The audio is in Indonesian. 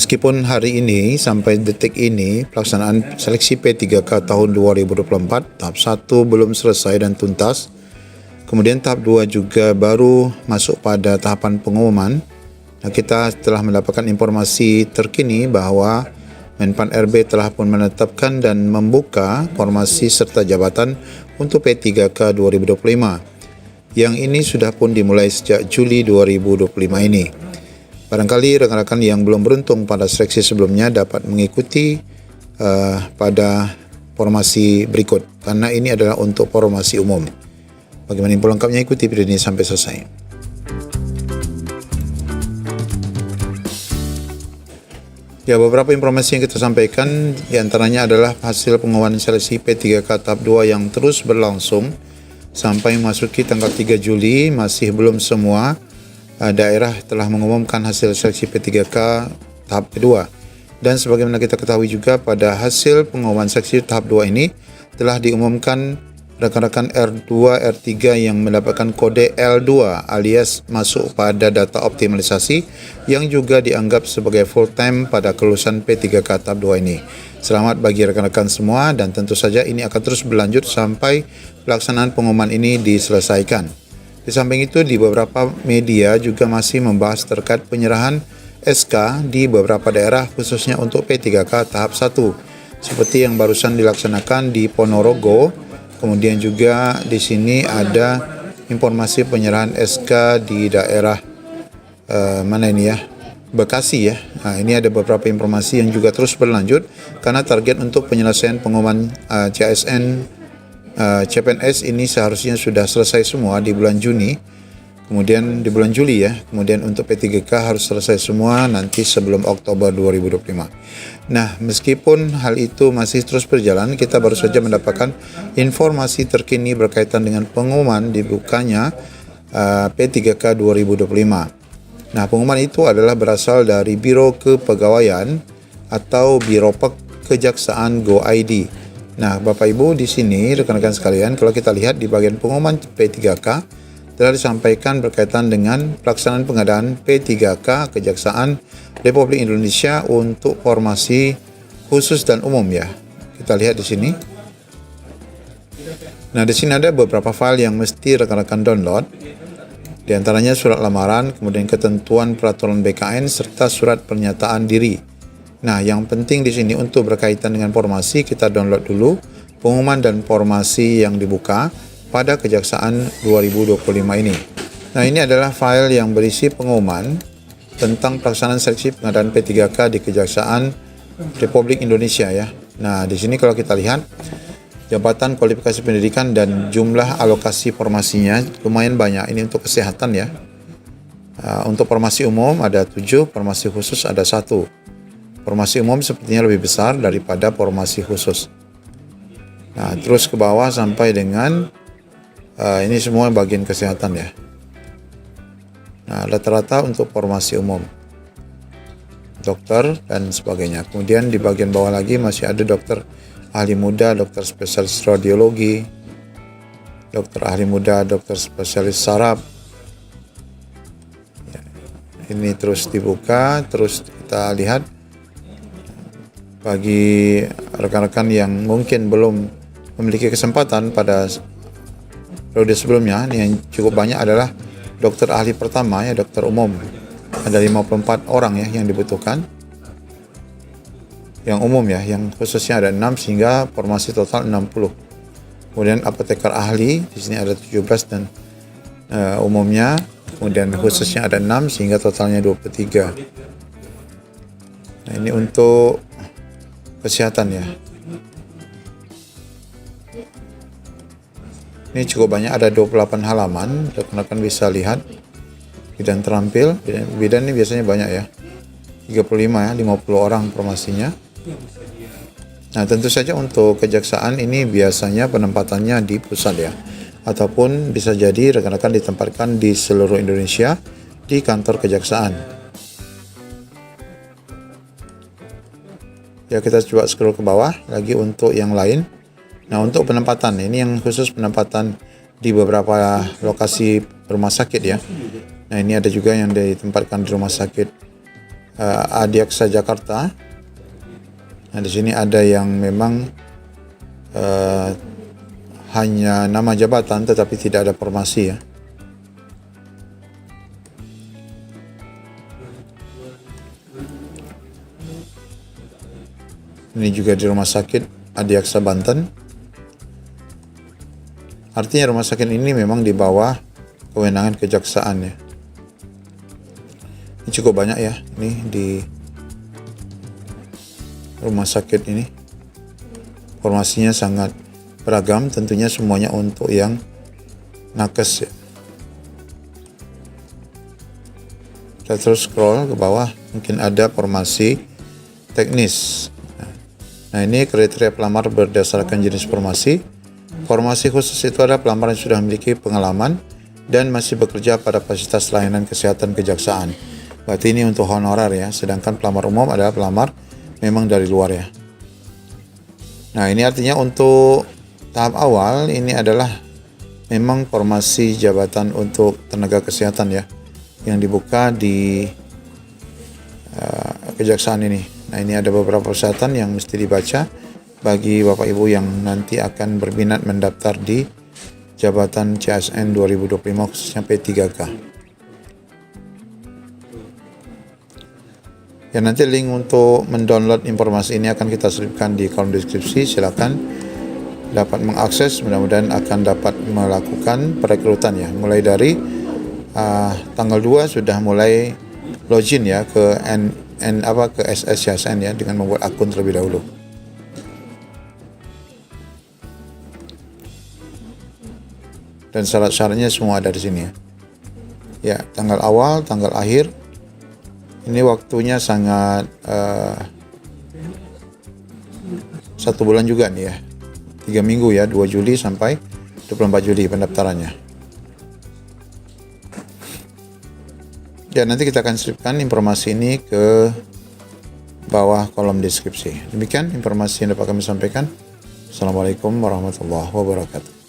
Meskipun hari ini sampai detik ini pelaksanaan seleksi P3K tahun 2024 tahap 1 belum selesai dan tuntas, kemudian tahap 2 juga baru masuk pada tahapan pengumuman. Kita telah mendapatkan informasi terkini bahawa Menpan RB telah pun menetapkan dan membuka formasi serta jabatan untuk P3K 2025. Yang ini sudah pun dimulai sejak Juli 2025 ini. Barangkali rakan-rakan yang belum beruntung pada seleksi sebelumnya dapat mengikuti pada formasi berikut, karena ini adalah untuk formasi umum. Bagaimana info lengkapnya, ikuti video ini sampai selesai. Ya, beberapa informasi yang kita sampaikan diantaranya adalah hasil pengumuman seleksi P3K tahap 2 yang terus berlangsung sampai memasuki tanggal 3 Juli. Masih belum semua daerah telah mengumumkan hasil seleksi P3K tahap kedua. Dan sebagaimana kita ketahui juga, pada hasil pengumuman seleksi tahap 2 ini telah diumumkan rekan-rekan R2, R3 yang mendapatkan kode L2 alias masuk pada data optimalisasi yang juga dianggap sebagai full time pada kelulusan P3K tahap 2 ini. Selamat bagi rekan-rekan semua, dan tentu saja ini akan terus berlanjut sampai pelaksanaan pengumuman ini diselesaikan. Di samping itu, di beberapa media juga masih membahas terkait penyerahan SK di beberapa daerah khususnya untuk P3K tahap 1 seperti yang barusan dilaksanakan di Ponorogo. Kemudian juga di sini ada informasi penyerahan SK di daerah Bekasi ya. Nah, ini ada beberapa informasi yang juga terus berlanjut karena target untuk penyelesaian pengumuman CPNS ini seharusnya sudah selesai semua di bulan Juni, kemudian di bulan Juli ya, kemudian untuk P3K harus selesai semua nanti sebelum Oktober 2025. Nah, meskipun hal itu masih terus berjalan, kita baru saja mendapatkan informasi terkini berkaitan dengan pengumuman dibukanya P3K 2025. Nah, pengumuman itu adalah berasal dari Biro Kepegawaian atau Biropek Kejaksaan Go ID. Nah, Bapak Ibu di sini, rekan-rekan sekalian, kalau kita lihat di bagian pengumuman P3K telah disampaikan berkaitan dengan pelaksanaan pengadaan P3K Kejaksaan Republik Indonesia untuk formasi khusus dan umum ya. Kita lihat di sini. Nah, di sini ada beberapa file yang mesti rekan-rekan download. Di antaranya surat lamaran, kemudian ketentuan peraturan BKN serta surat pernyataan diri. Nah, yang penting di sini untuk berkaitan dengan formasi, kita download dulu pengumuman dan formasi yang dibuka pada Kejaksaan 2025 ini. Nah, ini adalah file yang berisi pengumuman tentang pelaksanaan seleksi pengadaan P3K di Kejaksaan Republik Indonesia ya. Nah, di sini kalau kita lihat jabatan, kualifikasi pendidikan dan jumlah alokasi formasinya lumayan banyak. Ini untuk kesehatan ya. Untuk formasi umum ada 7, formasi khusus ada 1. Formasi umum sepertinya lebih besar daripada formasi khusus. Nah, terus ke bawah sampai dengan ini semua bagian kesehatan ya. Nah, rata-rata untuk formasi umum, dokter dan sebagainya. Kemudian di bagian bawah lagi masih ada dokter ahli muda, dokter spesialis radiologi, dokter ahli muda, dokter spesialis saraf. Ya, ini terus dibuka, terus kita lihat bagi rekan-rekan yang mungkin belum memiliki kesempatan pada periode sebelumnya, ini yang cukup banyak adalah dokter ahli pertama ya, dokter umum. Ada 54 orang ya yang dibutuhkan. Yang umum ya, yang khususnya ada 6 sehingga formasi total 60. Kemudian apoteker ahli, di sini ada 17 dan umumnya, kemudian khususnya ada 6 sehingga totalnya 23. Nah, ini untuk kesehatan ya. Ini cukup banyak, ada 28 halaman. Rekan-rekan bisa lihat bidan terampil. Bidan ini biasanya banyak ya, 35 ya, 50 orang formasinya. Nah, tentu saja untuk kejaksaan ini biasanya penempatannya di pusat ya, ataupun bisa jadi rekan-rekan ditempatkan di seluruh Indonesia di kantor kejaksaan. Ya, kita coba scroll ke bawah lagi untuk yang lain. Nah, untuk penempatan, ini yang khusus penempatan di beberapa lokasi rumah sakit ya. Nah, ini ada juga yang ditempatkan di rumah sakit Adiaksa Jakarta. Nah, di sini ada yang memang hanya nama jabatan tetapi tidak ada formasi ya. Ini juga di Rumah Sakit Adiaksa Banten. Artinya rumah sakit ini memang di bawah kewenangan kejaksaan ya. Ini cukup banyak ya, ini di rumah sakit ini. Formasinya sangat beragam, tentunya semuanya untuk yang nakes ya. Kita terus scroll ke bawah, mungkin ada formasi teknis. Nah, ini kriteria pelamar berdasarkan jenis formasi. Formasi khusus itu adalah pelamar yang sudah memiliki pengalaman dan masih bekerja pada fasilitas layanan kesehatan kejaksaan. Berarti ini untuk honorer ya, sedangkan pelamar umum adalah pelamar memang dari luar ya. Nah, ini artinya untuk tahap awal ini adalah memang formasi jabatan untuk tenaga kesehatan ya, yang dibuka di kejaksaan ini. Nah, ini ada beberapa persyaratan yang mesti dibaca bagi Bapak Ibu yang nanti akan berminat mendaftar di jabatan CASN 2025 khususnya P3K. Ya, nanti link untuk mendownload informasi ini akan kita selipkan di kolom deskripsi. Silakan dapat mengakses, mudah-mudahan akan dapat melakukan perekrutan ya. Mulai dari tanggal 2 sudah mulai login ya ke ke SS CASN ya, dengan membuat akun terlebih dahulu. Dan syarat-syaratnya semua ada di sini ya. Ya, tanggal awal, tanggal akhir. Ini waktunya sangat 1 bulan juga nih ya. 3 minggu ya, 2 Juli sampai 24 Juli pendaftarannya. Ya, nanti kita akan selipkan informasi ini ke bawah kolom deskripsi. Demikian informasi yang dapat kami sampaikan. Assalamualaikum warahmatullahi wabarakatuh.